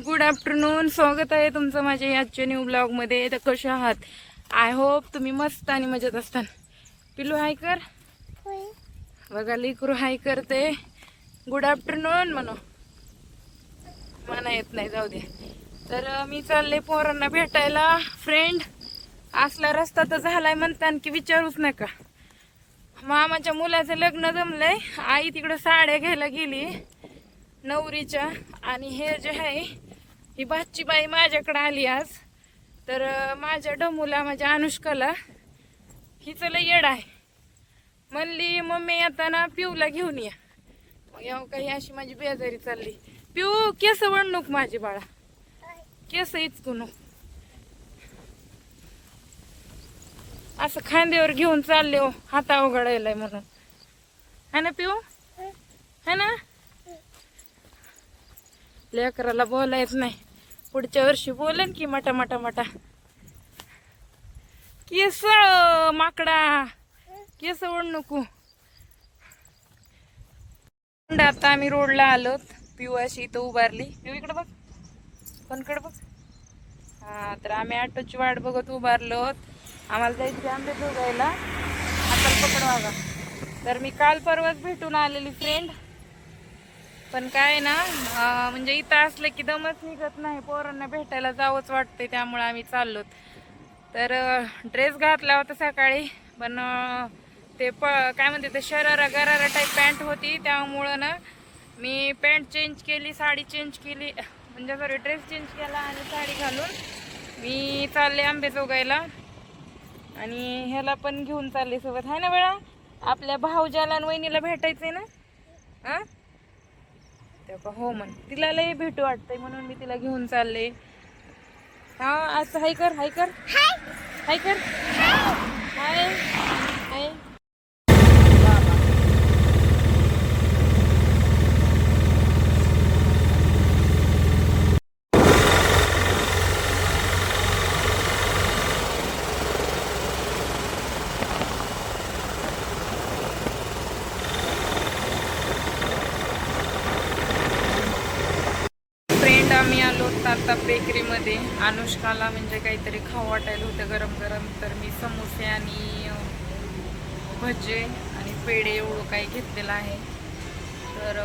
Good afternoon. स्वागत आहे तुमचं माझ्या आजच्या न्यू ब्लॉग मध्ये. तर कसे आहात? आय होप तुम्ही मस्त आणि मजेत असताल. पिलू हाय कर बघा, लिकरू हाय करते. गुड आफ्टरनून म्हणा येत नाही, जाऊ दे. तर मी चालले पोरांना भेटायला. फ्रेंड असला रस्ता तर झालाय म्हणतान की विचारूच नका. मामाच्या मुलाचं लग्न जमलंय. आई तिकडं साड्या घ्यायला गेली नवरीच्या, आणि हे जे आहे ही भाची बाई माझ्याकडे आली आज. तर माझ्या डमूला, माझ्या अनुष्काला हिच लय येड आहे. म्हणली मम्मी आता ना पिऊला घेऊन या. मग येऊ काही अशी माझी बेजारी चालली. पिऊ केस वळणूक माझी बाळा, केस इचकू नको. असं खांद्यावर घेऊन चालले हो, हाता अवघडायलाय म्हणून. है ना पिऊ, है ना? लेकराला बोलायच नाही. पुढच्या वर्षी बोलन की मटा मटा मटा. केस माकडा, केस ओढ नको. आता आम्ही रोडला आलोत. पिऊ अशी इथं उभारली. पिऊ इकडे बघ, कोणकडे बघ. हा, तर आम्ही ऑटोची वाट बघत उभारलोत. आम्हाला जायचं आंबे बघायला. आता पकडवागा. तर मी काल परवाच भेटून आलेली फ्रेंड, पण काय ना म्हणजे इथं असलं की दमच निघत नाही. पोरांना भेटायला जावंच वाटतंय, त्यामुळे आम्ही चाललोत. तर ड्रेस घातला होता सकाळी, पण ते काय म्हणते ते शरारा गरारा टाईप पॅन्ट होती, त्यामुळं ना मी पॅन्ट चेंज केली, साडी चेंज केली, म्हणजे सॉरी ड्रेस चेंज केला आणि साडी घालून मी चालले आंबेजोगाईला. आणि ह्याला पण घेऊन चालले सोबत. आहे ना वेळा, आपल्या भाऊजाला आणि वहिनीला भेटायचंय ना. हा, तेव्हा हो म्हण, तिला लय भेटू वाटतंय म्हणून मी तिला घेऊन चालले. हा असं हाय कर, हाय कर, हाय कर, हाय हाय. आम्ही आलो आता बेकरीमध्ये. अनुष्काला म्हणजे काहीतरी खाऊ वाटायला होतं गरम गरम, तर मी समोसे आणि भजे आणि पेढे एवढं काही घेतलेलं आहे. तर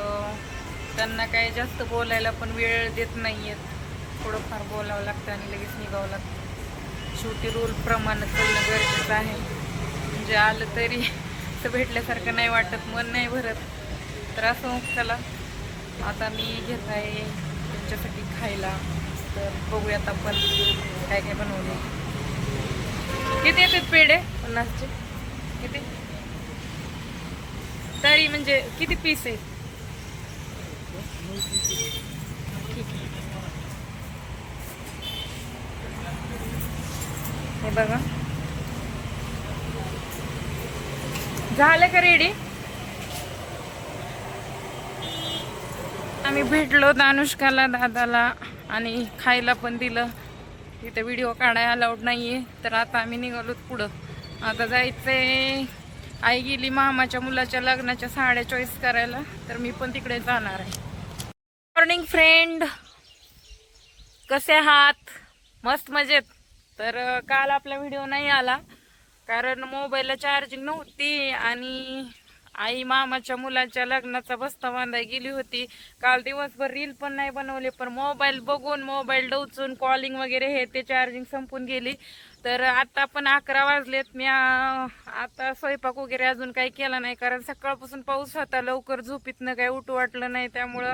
त्यांना काय जास्त बोलायला पण वेळ देत नाही आहेत. थोडंफार बोलावं लागतं आणि लगेच निघावं लागतं. शेवटी रूलप्रमाणे चालणं गरजेचं आहे. म्हणजे आलं तरी असं भेटल्यासारखं नाही वाटत, मन नाही भरत. तर असं चला, आता मी घेत आहे त्यांच्यासाठी खायला. तर बघूयात आपण काय काय बनवले. किती येतात पेढे? 50चे किती तरी, म्हणजे किती पीस आहेत? ठीक आहे, हे बघा झालं का रेडी? आम्ही भेटलो अनुष्काला, दादाला, आणि खायला पण दिलं. तिथे व्हिडिओ काढायला अलाउड नाहीये. तर आता आम्ही निघालो पुढं. आता जायचंय, आई गेली मामाच्या मुलाच्या लग्नाच्या साड्या चॉईस करायला, तर मी पण तिकडे जाणार आहे. मॉर्निंग फ्रेंड, कसे आहात? मस्त मजेत. तर काल आपला व्हिडिओ नाही आला कारण मोबाईलला चार्जिंग नव्हती आणि आई मामाच्या मुलाच्या लग्नाचा बस्ता बांधाय गेली होती. काल दिवसभर रील पण नाही बनवले, पण मोबाईल बघून, मोबाईल डोचून कॉलिंग वगैरे हे ते चार्जिंग संपून गेली. तर आता पण 11 वाजलेत. मी आता स्वयंपाक वगैरे अजून काही केला नाही, कारण सकाळपासून पाऊस होता. लवकर झोपीतनं काही उठू वाटलं नाही, त्यामुळं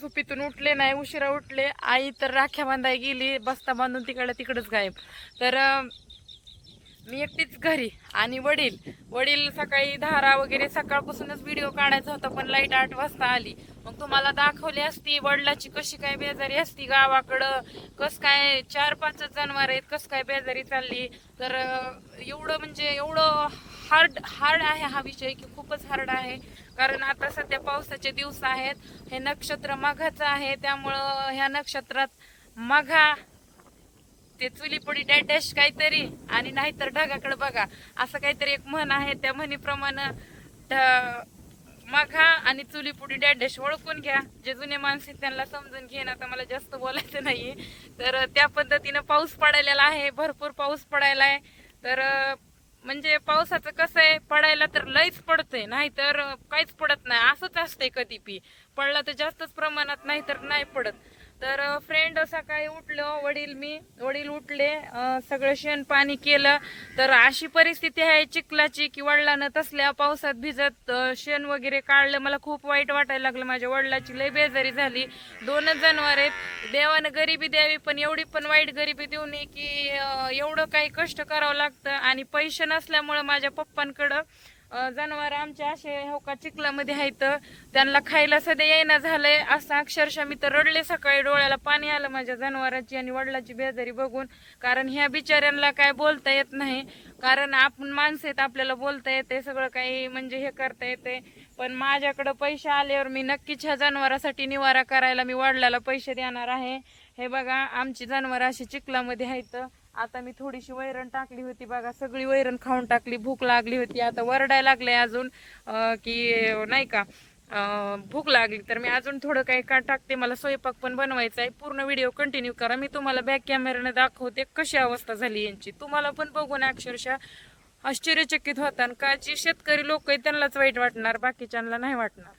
झोपीतून उठले नाही, उशिरा उठले. आई तर राख्या बांधाय गेली, बस्ता बांधून तिकडंच गायब. तर मी एकटीच घरी, आणि वडील सकाळी धारा वगैरे सकाळपासूनच व्हिडिओ काढायचा होता, पण लाईट 8 वाजता आली. मग तुम्हाला दाखवली असती वडिलाची कशी काय बेजारी असती गावाकडं, कस काय 4-5 जनावर आहेत, कस काय बेजारी चालली. तर एवढं म्हणजे एवढं हार्ड आहे हा विषय की खूपच हार्ड आहे. कारण आता सध्या पावसाचे दिवस आहेत. हे नक्षत्र मघाचं आहे, त्यामुळं ह्या नक्षत्रात मघा ते चुलीपडी डॅश काहीतरी, आणि नाहीतर ढगाकडे बघा, असं काहीतरी एक म्हण आहे. त्या म्हणीप्रमाणे माघा आणि चुलीपुडी डॅश ओळखून घ्या. जे जुने माणसे त्यांना समजून घेईन. आता मला जास्त बोलायचं नाहीये. तर त्या पद्धतीनं पाऊस पडायला आहे, भरपूर पाऊस पडायला आहे. तर म्हणजे पावसाचं कसं आहे, पडायला तर लईच पडतंय, नाही तर काहीच पडत नाही. असंच असतंय, कधी पी पडला तर जास्तच प्रमाणात, नाही तर नाही पडत. तर फ्रेंड सकाळी उठलो, वडील उठले, सगळं शेण पाणी केलं. तर अशी परिस्थिती आहे चिखलाची की वडिलांना तसल्या पावसात भिजत शेण वगैरे काढलं. मला खूप वाईट वाटायला लागलं. माझ्या वडिलाची लय बेजारी झाली. 2च जनावर आहेत. देवानं गरिबी द्यावी, पण एवढी पण वाईट गरिबी देऊ नये की एवढं काही कष्ट करावं लागतं. आणि पैसे नसल्यामुळं माझ्या पप्पांकडं जनावर आमचे असे हो का चिखलामध्ये आहेत. त्यांना खायला सध्या येईना झालंय. असं अक्षरशः मी तर रडले. सकाळी डोळ्याला पाणी आलं माझ्या जनावराची आणि वडिलाची बेजारी बघून. कारण ह्या बिचाऱ्यांना काय बोलता येत नाही. कारण आपण माणसं आहेत, आपल्याला बोलता येते, सगळं काही म्हणजे हे करता येते. पण माझ्याकडे पैसे आल्यावर मी नक्कीच ह्या जनावरासाठी निवारा करायला मी वडिलाला पैसे देणार आहे. हे बघा, आमची जनावर अशी चिखलामध्ये आहेत. आता मी थोडीशी वैरण टाकली होती बघा, सगळी वैरण खाऊन टाकली. भूक लागली होती, आता वरडायला लागले अजून की नाही का भूक लागली. तर मी अजून थोडं काही का टाकते. मला स्वयंपाक पण बनवायचा आहे. पूर्ण व्हिडिओ कंटिन्यू करा. मी तुम्हाला बॅक कॅमेऱ्याने दाखवते कशी अवस्था झाली यांची. तुम्हाला पण बघून अक्षरशः आश्चर्यचकित होता का. जी शेतकरी लोक आहेत त्यांनाच वाईट वाटणार, बाकीच्यांना नाही वाटणार.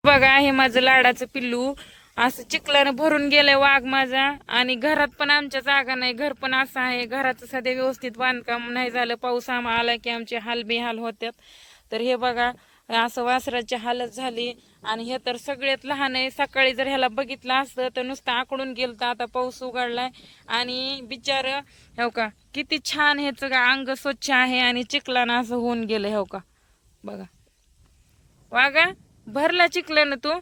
बघा, हे माझं लाडाचं पिल्लू असं चिखलानं भरून गेलंय वाघ माझा. आणि घरात पण आमच्या जागा नाही, घर पण असं आहे. घराचं सध्या व्यवस्थित बांधकाम नाही झालं. पाऊस आला की आमचे हाल बेहाल होत्यात. तर हे बघा, असं वासराची हालत झाली. आणि हे तर सगळ्यात लहान आहे. सकाळी जर ह्याला बघितलं असतं तर नुसतं आकडून गेलं. तर आता पाऊस उघडलाय आणि बिचार हो का किती छान ह्याचं अंग स्वच्छ आहे आणि चिखलानं असं होऊन गेलं. हो का बघा, वागा भरला चिखलानं तू.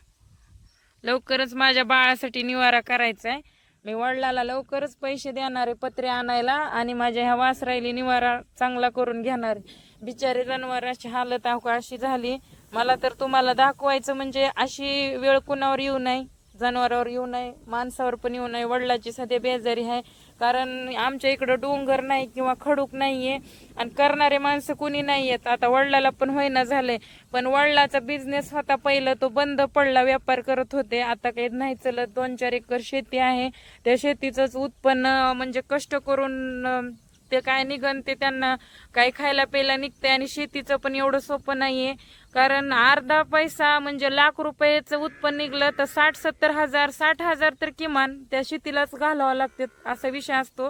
लवकरच माझ्या बाळासाठी निवारा करायचा आहे. मी वडिलाला लवकरच पैसे देणार आहे पत्रे आणायला आणि माझ्या ह्या वासरायली निवारा चांगला करून घेणार आहे. बिचारी जनावरांची हालत अशी झाली. मला तर तुम्हाला दाखवायचं म्हणजे अशी वेळ कुणावर येऊ नये, जनावरावर येऊ नये, माणसावर पण येऊ नये. वडिलाची सध्या बेजारी आहे. कारण आमच्या इकडं डोंगर नाही किंवा खडूक नाहीये आणि करणारे माणसं कुणी नाही आहेत. आता वडिलाला पण होईना झालंय. पण वडिलाचा बिझनेस होता पहिला, तो बंद पडला. व्यापार करत होते, आता काही नाही चलत. 2-4 एकर शेती आहे. त्या शेतीचंच उत्पन्न म्हणजे कष्ट करून ते काय निघन ते त्यांना काही खायला प्यायला निघते. आणि शेतीचं पण एवढं सोपं नाहीये. कारण अर्धा पैसा म्हणजे लाख रुपयाचं उत्पन्न निघलं तर 60-70 हजार, 60 हजार तर किमान त्या शेतीलाच घालावं लागते, असा विषय असतो.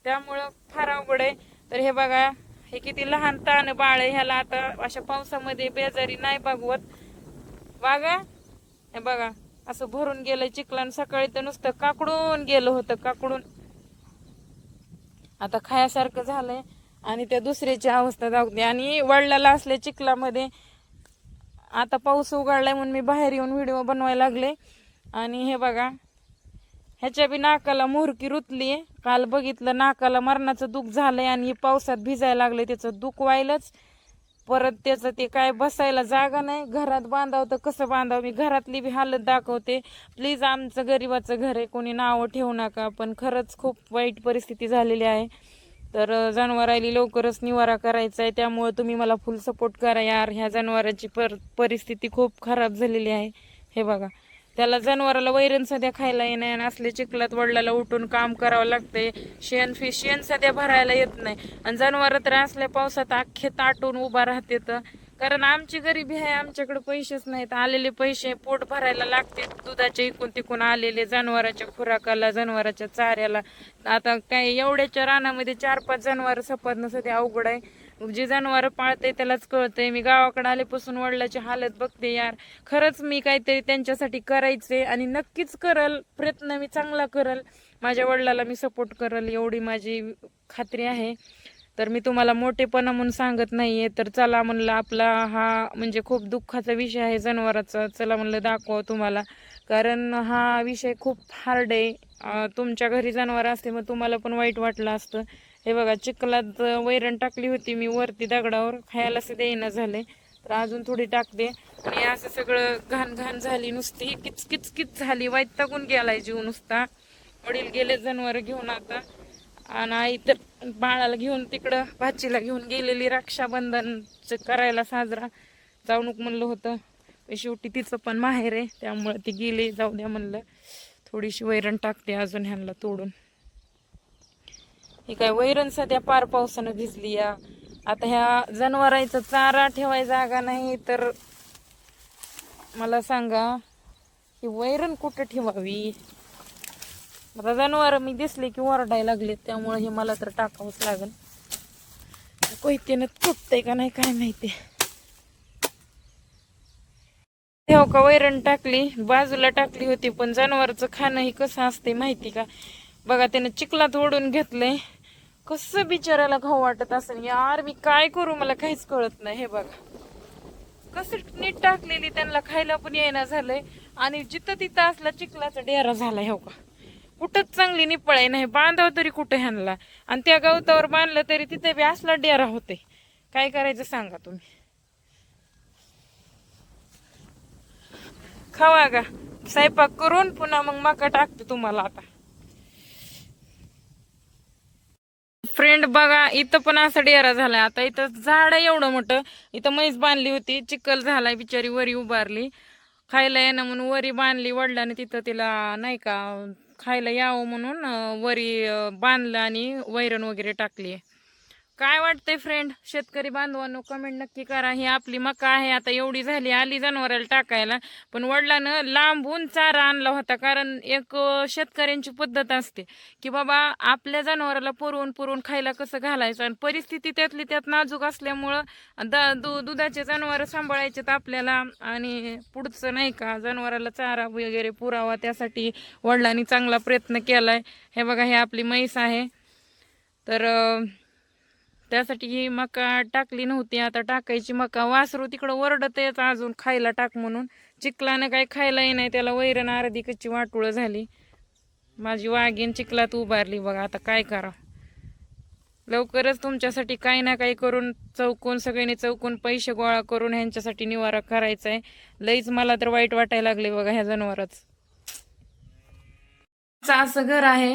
त्यामुळं फार अवघड आहे. तर हे बघा, हे किती लहान ताण बाळ आहे. ह्याला आता अशा पावसामध्ये बेजारी नाही बघवत. बघा, हे बघा असं भरून गेलं चिखलान. सकाळी तर नुसतं काकडून गेलं होतं, काकडून. आता खायासारखं झालंय. आणि त्या दुसऱ्याची अवस्था दाखवते. आणि वडिलाला असल्या चिखलामध्ये आता पाऊस उघडलाय म्हणून मी बाहेर येऊन व्हिडिओ बनवायला लागले. आणि हे बघा, ह्याच्या बी नाकाला मुरकी रुतली. काल बघितलं, नाकाला मरणाचं दुःख झालंय आणि पावसात भिजायला लागले. त्याचं दुःख व्हायलाच. परत त्याचं ते काय बसायला जागा नाही. घरात बांधावं तर कसं बांधावं. मी घरातली बी हालत दाखवते. प्लीज, आमचं गरीबाचं घर आहे, कोणी नावं ठेवू नका. पण खरंच खूप वाईट परिस्थिती झालेली आहे. तर जनावरांनी लवकरच निवारा करायचा आहे. त्यामुळे तुम्ही मला फुल सपोर्ट करा यार. ह्या जनावरांची परिस्थिती खूप खराब झालेली आहे. हे बघा, त्याला जनावराला वैरण सध्या खायला येणार आणि असले चिखलात वडिलाला उठून काम करावं लागतंय. शेण सध्या भरायला येत नाही. आणि जनावर तर असल्या पावसात अख्खे ताटून उभा राहते. तर कारण आमची गरिबी आहे, आमच्याकडे पैसेच नाहीत. आलेले पैसे पोट भरायला लागते, दुधाचे इकून तिकून आलेले, जनावरांच्या खुराकाला, जनावरांच्या चाऱ्याला. आता काय एवढ्याच्या रानामध्ये 4-5 जनावर सपादणं सध्या अवघड आहे. जे जनावर पाळते त्यालाच कळतंय. मी गावाकडे आल्यापासून वडिलाची हालत बघते यार. खरंच मी काहीतरी त्यांच्यासाठी करायचे आणि नक्कीच करल. प्रयत्न मी चांगला करल. माझ्या वडिलाला मी सपोर्ट करल एवढी माझी खात्री आहे. तर मी तुम्हाला मोठेपणा म्हणून सांगत नाहीये. तर चला म्हणलं, आपला हा म्हणजे खूप दुःखाचा विषय आहे जनावरांचा. चला म्हणलं दाखवा तुम्हाला. कारण हा विषय खूप हार्ड आहे. तुमच्या घरी जनावर असते मग तुम्हाला पण वाईट वाटलं असतं. हे बघा, चिखलात वैरण टाकली होती मी वरती दगडावर, खायला असं देईना झाले. तर अजून थोडी टाकते. आणि असं सगळं घाण घाण झाली, नुसती किचकिच झाली. वैतागून गेलाय जीव नुसता. वडील गेले जनावर घेऊन आता. आणि आई तर बाळाला घेऊन तिकडं भाचीला घेऊन गेलेली रक्षाबंधन करायला साजरा. जाऊ नको म्हणलं होतं. शेवटी तिचं पण माहेर आहे, त्यामुळे ती गेली, जाऊ द्या म्हणलं थोडीशी वैरण टाकते अजून ह्यांना तोडून. हे काय वैरण सध्या पार पावसानं भिजली या. आता ह्या जनावरांचा चारा ठेवाय जागा नाही तर मला सांगा ही वैरण कुठं ठेवावी. आता जनावर मी दिसले की ओरडायला लागले, त्यामुळे हे मला तर टाकावंच लागेल. कोयत्यानं तुटतंय का नाही काय माहिती. ठेव का वैरण टाकली, बाजूला टाकली होती, पण जनावरचं खाणं ही कसं असते माहिती का. बघा त्यानं चिखलात ओढून घेतलंय, कसं बिचारायला खाऊ वाटत असेल यार. मी काय करू मला काहीच कळत नाही. हे बघा कसं नीट टाकलेली, त्यांना खायला पण येईना झालंय. आणि जिथं तिथं असला चिखलाचा डेरा झाला. हो का कुठंच चांगली निपळाय नाही, बांधाव तरी कुठं ह्यांना. आणि त्या गवतावर बांधलं तरी तिथे बी असला डेरा होते. काय करायचं सांगा तुम्ही. खावा का स्वयंपाक करून पुन्हा मग मका टाकते तुम्हाला आता. फ्रेंड बघा इथं पण असा डेरा झालाय. आता इथं झाड आहे एवढं मोठं, इथं म्हैस बांधली होती, चिखल झालाय, बिचारी वरी उभारली. खायला येणं म्हणून वरी बांधली वडिलांनी, तिथं तिला नाही का खायला यावं म्हणून वरी बांधलं आणि वैरण वगैरे टाकली. काय वाटतंय फ्रेंड शेतकरी बांधवांनो, कमेंट नक्की करा. ही आपली मका आहे, आता एवढी झाली, आली जनावराला टाकायला. पण वडिलांनं लांबून चारा आणला होता, कारण एक शेतकऱ्यांची पद्धत असते की बाबा आपल्या जनावराला पुरवून पुरवून खायला कसं घालायचं. आणि परिस्थिती त्यातली त्यात नाजूक असल्यामुळं दुधाचे जनावर सांभाळायचे आपल्याला, आणि पुढचं नाही का जनावराला चारा वगैरे पुरावा, त्यासाठी वडिलांनी चांगला प्रयत्न केलाय. हे बघा हे आपली म्हैस आहे, तर त्यासाठी ही मका टाकली नव्हती, आता टाकायची. मका वासरू तिकडं ओरडत येत अजून खायला टाक म्हणून. चिखलानं काही खायलाही नाही त्याला, वैरण अर्धी कच्ची वाटुळं झाली. माझी वाघीण चिखलात उभारली बघा. आता काय करा, लवकरच तुमच्यासाठी काही ना काही करून सगळ्यांनी चौकून पैसे गोळा करून ह्यांच्यासाठी निवारा करायचा आहे. लईच मला तर वाईट वाटायला लागले बघा ह्या जनावरच. असं घर आहे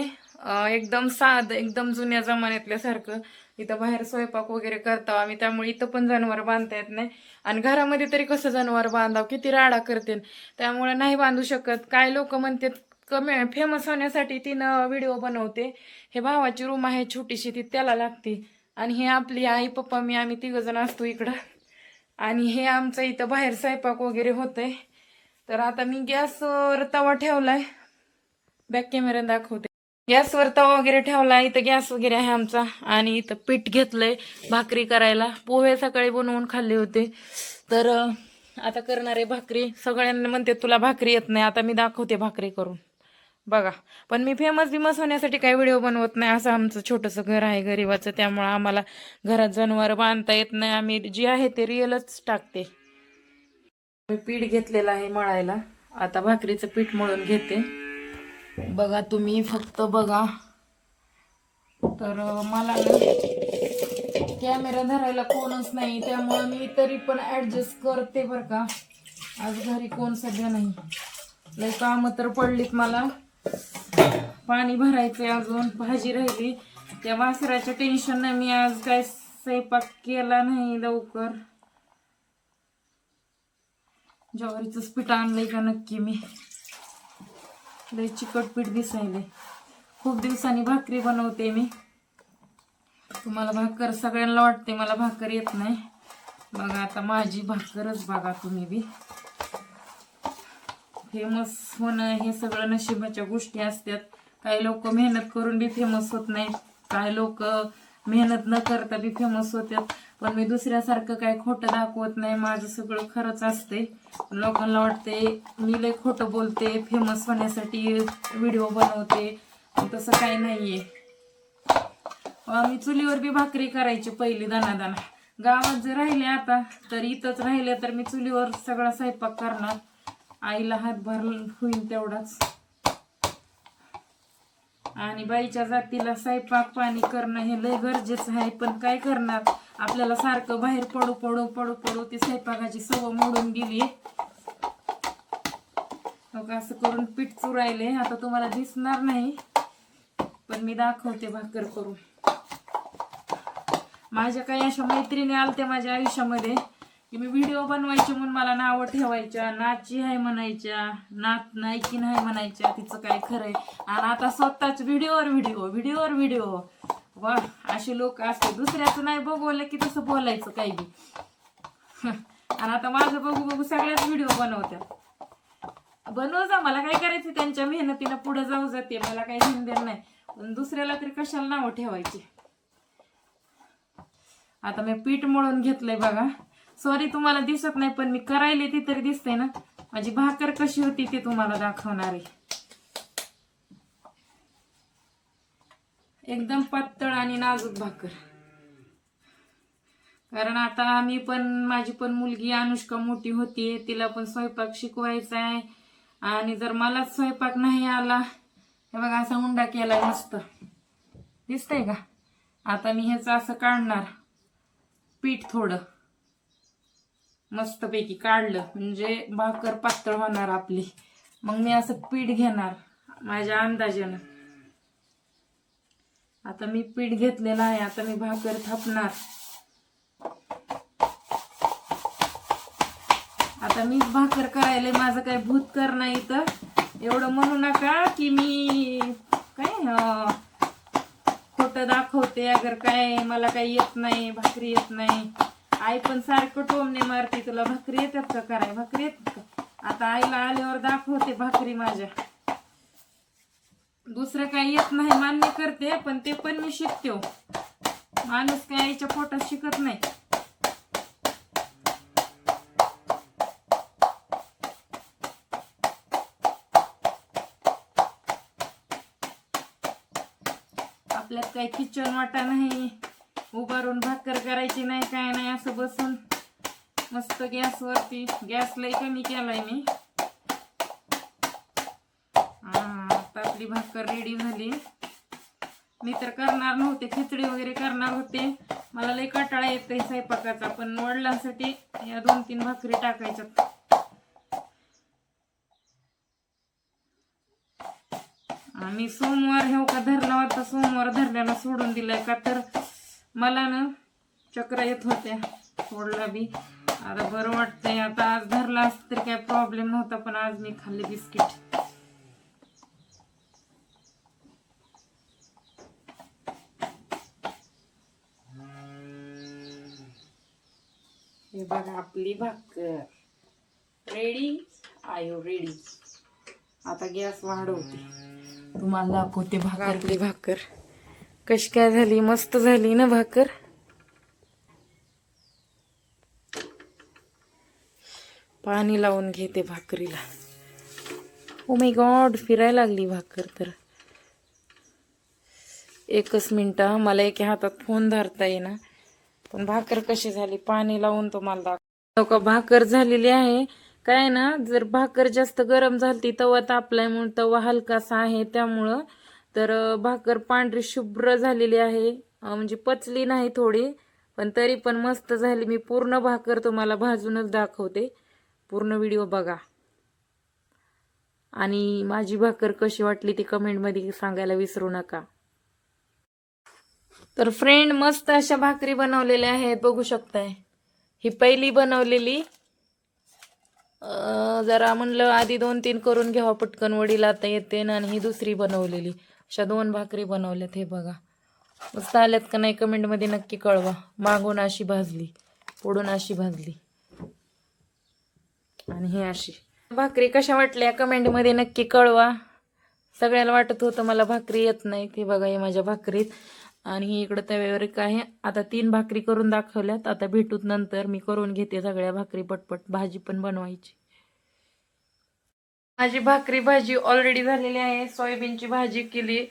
एकदम साध, एकदम जुन्या जमान्यातल्यासारखं. इथं बाहेर स्वयंपाक वगैरे करतो आम्ही, त्यामुळे इथं पण जनावर बांधता येत नाही. आणि घरामध्ये तरी कसं जनावर बांधावं, किती राडा करते, त्यामुळे नाही बांधू शकत. काय लोक म्हणतात कमी फेमस होण्यासाठी तिनं व्हिडिओ बनवते. हे भावाची रूम आहे छोटीशी, ती त्याला लागते. आणि हे आपली आई पप्पा मी आम्ही तिघ जण असतो इकडं. आणि हे आमचं इथं बाहेर स्वयंपाक वगैरे होतंय. तर आता मी गॅसवर तवा ठेवलाय, बॅक कॅमेरा दाखवते. गॅसवर तवा वगैरे ठेवला, इथं गॅस वगैरे आहे आमचा. आणि इथं पीठ घेतलंय भाकरी करायला. पोहे सकाळी बनवून खाल्ले होते, तर आता करणार आहे भाकरी. सगळ्यांना म्हणते तुला भाकरी येत नाही, आता मी दाखवते भाकरी करून बघा. पण मी फेमस होण्यासाठी काही व्हिडिओ बनवत नाही. असं आमचं छोटंसं घर आहे गरीबाचं, त्यामुळं आम्हाला घरात जनावर बांधता येत नाही. आम्ही जे आहे ते रिअलच टाकते. मी पीठ घेतलेलं आहे मळायला, आता भाकरीचं पीठ मळून घेते. बघा तुम्ही फक्त बघा. तर मला कॅमेरा धरायला कोणच नाही, त्यामुळे मी तरी पण ऍडजस्ट करते बरं का. आज घरी कोण सध्या नाही, लय काम तर पडलीत मला. पाणी भरायचंय, अजून भाजी राहिली. त्या वासराच्या टेन्शन मी आज काय स्वयंपाक केला नाही लवकर. ज्वारीचं पीठ आणलंय का नक्की मी, लय चिकट पीठ दिसायले. खूप दिवसांनी भाकरी बनवते मी. तुम्हाला भाकर सगळ्यांना वाटते मला भाकर येत नाही, बघा आता माझी भाकरच बघा तुम्ही बी. फेमस होणं हे सगळं नशिबाच्या गोष्टी असतात. काही लोक मेहनत करून बी फेमस होत नाहीत, काही लोक मेहनत न करता बी फेमस होतात. पण मी दुसऱ्यासारखं काही खोटं दाखवत नाही, माझं सगळं खरंच असते. लोकांना वाटते मी लय खोटं बोलते, फेमस होण्यासाठी व्हिडिओ बनवते, तसं काही नाहीये. मी चुलीवर बी भाकरी करायची पहिली दाना. गावात जर राहिले आता तर इथंच राहिले तर मी चुलीवर सगळा स्वयंपाक करणार, आईला हातभार होईल तेवढाच. आणि बाईच्या जातीला स्वयंपाक पाणी करणं हे लय गरजेचं आहे. पण काय करणार, आपल्याला सारखं बाहेर पडू पडू पडू पडू ती स्वयंपाकाची सवय मोडून गेली. असं करून पीठ चुरायले, आता तुम्हाला दिसणार नाही पण मी दाखवते भाकर करून. माझ्या काही अशा मैत्रिणी आलत्या माझ्या आयुष्यामध्ये की मी व्हिडिओ बनवायचे म्हणून मला नावं ठेवायच्या, नाची आहे म्हणायच्या, नायकी नाही म्हणायच्या, तिचं काय खरंय. आणि आता स्वतःच व्हिडिओवर व्हिडिओ. वा, असे लोक असते. दुसऱ्याचं नाही बघवलं की तसं बोलायचं काही बी. आणि आता माझं बघू बघू सगळ्याच व्हिडिओ बनवत्या. बनव जा, मला काय करायचं, त्यांच्या मेहनतीनं पुढे जाऊ जाते, मला काही घेणं नाही. पण दुसऱ्याला तरी कशाला नावं ठेवायची. आता मी पीठ मळून घेतलंय बघा. सॉरी तुम्हाला दिसत नाही, पण मी करायले ती तरी दिसते ना. माझी भाकर कशी होती ते तुम्हाला दाखवणार आहे. एकदम पातळ आणि नाजूक भाकर. कारण आता आम्ही पण, माझी पण मुलगी अनुष्का मोठी होती, तिला पण स्वयंपाक शिकवायचा आहे. आणि जर मला स्वयंपाक नाही आला, हे बघा असा उंडा केलाय मस्त, दिसतंय का. आता मी ह्याचं असं काढणार पीठ, थोडं मस्तपैकी काढलं म्हणजे भाकर पातळ होणार आपली. मग मी असं पीठ घेणार माझ्या अंदाजानं. आता मी पीठ घेतलेलं आहे, आता मी भाकर थापणार. आता मीच भाकर करायला, माझं काय भूतकर नाही तर एवढं म्हणू नका की मी काय खोटं दाखवते. अगर काय मला काही येत नाही, भाकरी येत नाही. आई पण सारखं टोमणे मारते, तुला भाकरी येतात का कराय, भाकरी येतात का. आता आईला आल्यावर दाखवते भाकरी माझ्या. दुसरं काही येत नाही मान्य करते, पण ते पण मी शिकते. माणूस काय आईच्या पोटात शिकत नाही. आपल्यात काही किचन वाटा नाही, उभारून भाकर करायची नाही, काय नाही. असं बसून मस्त गॅसवरती, गॅस लई कमी केलाय मी. आता आपली भाकर रेडी झाली. मी तर करणार नव्हते, खिचडी वगैरे करणार होते. मला लई कंटाळा येतोय स्वयंपाकाचा, पण वडिलांसाठी या 2-3 भाकरी टाकायच्या. आम्ही सोमवार हे का धरला होता, सोमवार धरल्याला सोडून दिलाय. का तर मला ना चक्र येत होत्या सोडला बी. आता बरं वाटतंय. आता आज धरला असत तरी काय प्रॉब्लेम नव्हता, पण आज मी खाल्ले बिस्किट. हे बघा आपली भाकर रेडी. आयो रेडी. आता गॅस वाढवते, तुम्हाला दाखवते भाकर. आपली भाकर कशी काय झाली, मस्त झाली ना भाकर. पाणी लावून घेते भाकरीला. ओ माय गॉड, फिरायला लागली भाकर तर. एकच मिनिट, मला एका हातात फोन धरता येईना. पण भाकर कशी झाली पाणी लावून तुम्हाला दाखव का. भाकर झालेली आहे. काय ना, जर भाकर जास्त गरम झाली, तवा तापलाय म्हणून तवा हलकासा आहे, त्यामुळं तर भाकर पांढरी शुभ्र झालेली आहे. म्हणजे पचली नाही थोडी, पण तरी पण मस्त झाली. मी पूर्ण भाकर तुम्हाला भाजूनच दाखवते, पूर्ण व्हिडिओ बघा. आणि माझी भाकर कशी वाटली ती कमेंटमध्ये सांगायला विसरू नका. तर फ्रेंड, मस्त अशा भाकरी बनवलेल्या आहेत, बघू शकताय. ही पहिली बनवलेली, जरा म्हणलं आधी 2-3 करून घ्यावा पटकन, वडीला आता येते ना. आणि ही दुसरी बनवलेली. अशा 2 भाकरी बनवल्यात. हे बघा मस्त आल्यात का नाही कमेंटमध्ये नक्की कळवा. मागून अशी भाजली, पुढून अशी भाजली, आणि ही अशी. भाकरी कशा वाटल्या कमेंटमध्ये नक्की कळवा. सगळ्याला वाटत होतं मला भाकरी येत नाही. ते बघा हे माझ्या भाकरीत. आणि ही इकडं तव्यावर काय आहे. आता 3 भाकरी करून दाखवल्यात. आता भेटूत नंतर, मी करून घेते सगळ्या भाकरी पटपट. भाजी पण बनवायची. माझी भाकरी भाजी ऑलरेडी झालेली आहे. सोयाबीनची भाजी केली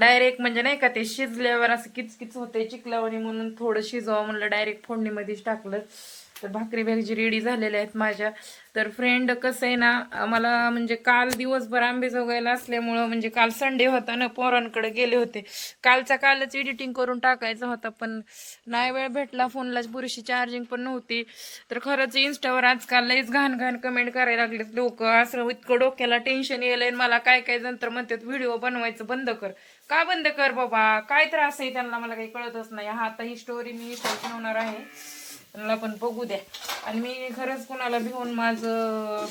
डायरेक्ट, म्हणजे नाही का ते शिजल्यावर असं किचकिच होते चिकलावणी, म्हणून थोडं शिजवा म्हणलं, डायरेक्ट फोडणीमध्येच टाकलं. तर भाकरी भाजी रेडी झालेल्या आहेत माझ्या. तर फ्रेंड कसं आहे ना, मला म्हणजे काल दिवसभर आंबेजोगाईला असल्यामुळं, म्हणजे काल संडे होता ना, पोरांकडे गेले होते. कालच एडिटिंग करून टाकायचं होतं, पण नाही वेळ भेटला. फोनलाच पुरेशी चार्जिंग पण नव्हती. तर खरंच इंस्टावर आजकाल लईच घाण कमेंट करायला लागलेत लोक. असं इतकं डोक्याला टेन्शन येलंय. मला काय नंतर म्हणतात व्हिडिओ बनवायचं बंद कर. का बंद कर बाबा, काय त्रास आहे त्यांना, मला काही कळतच नाही. हा आता ही स्टोरी मी बनवणार आहे. त्यांना पण बघू द्या. आणि मी खरंच कुणाला भिवून माझं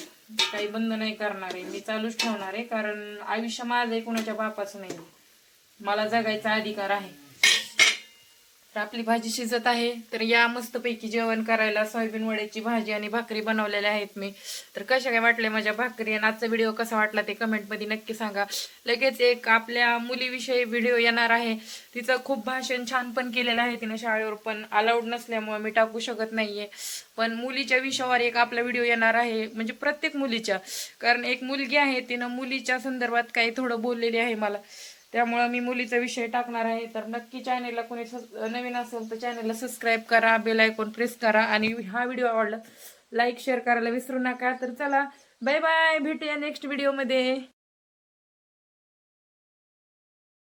काही बंद नाही करणार आहे, मी चालूच ठेवणार आहे. कारण आयुष्य माझं आहे, कुणाच्या बापाचं नाही. मला जगायचा अधिकार आहे. तर आपली भाजी शिजत आहे, तर या मस्तपैकी जेवण करायला. सोयाबीन वड्याची भाजी आणि भाकरी बनवलेल्या आहेत मी. तर कशा काय वाटल्या माझ्या भाकरी आणि आजचा व्हिडिओ कसा वाटला ते कमेंटमध्ये नक्की सांगा. लगेच एक आपल्या मुलीविषयी व्हिडिओ येणार आहे. तिचं खूप भाषण छान पण केलेलं आहे तिनं शाळेवर, पण अलाउड नसल्यामुळे मी टाकू शकत नाहीये. पण मुलीच्या विषयावर एक आपला व्हिडिओ येणार आहे, म्हणजे प्रत्येक मुलीच्या. कारण एक मुलगी आहे, तिनं मुलीच्या संदर्भात काही थोडं बोललेली आहे मला, त्यामुळं मी मुलीचा विषय टाकणार आहे. तर नक्की चॅनेलला कोणी नवीन असेल तर चॅनेलला सबस्क्राईब करा, बेल आयकॉन प्रेस करा आणि हा व्हिडिओ आवडला लाईक शेअर करायला विसरू नका. तर चला बाय बाय, भेटूया नेक्स्ट व्हिडिओमध्ये.